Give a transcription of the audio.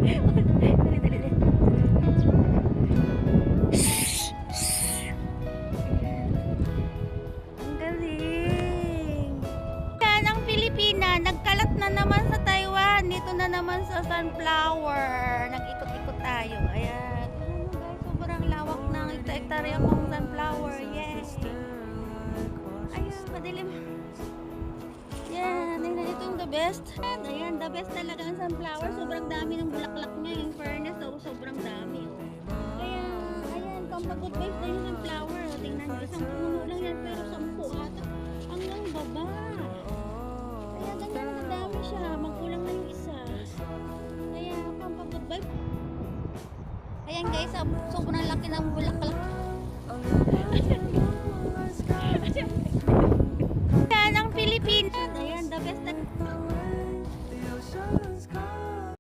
Dali, dali, dali. Ang galing. Yan ang Pilipina. Nagkalat na naman sa Taiwan. Dito na naman sa sunflower. Nag-ikot-ikot tayo. Ayan. Ano guys, sobrang lawak ng hektarya kong sunflower. Yay! Ayun, madilim. Yan, ayun, ito yung the best. Ayan, the best talaga ang sunflower. Sobrang dami ng bulaklak niya. In fairness, sobrang dami. Ayan, pampagod vibes na yung sunflower. Tingnan nyo, isang puno lang yan, pero 10 ata. Hanggang baba. Kaya ganyan ang dami siya. Magkulang na yung isa. Kaya, pampagod vibes. Ayan guys, sobrang laki ng bulaklak.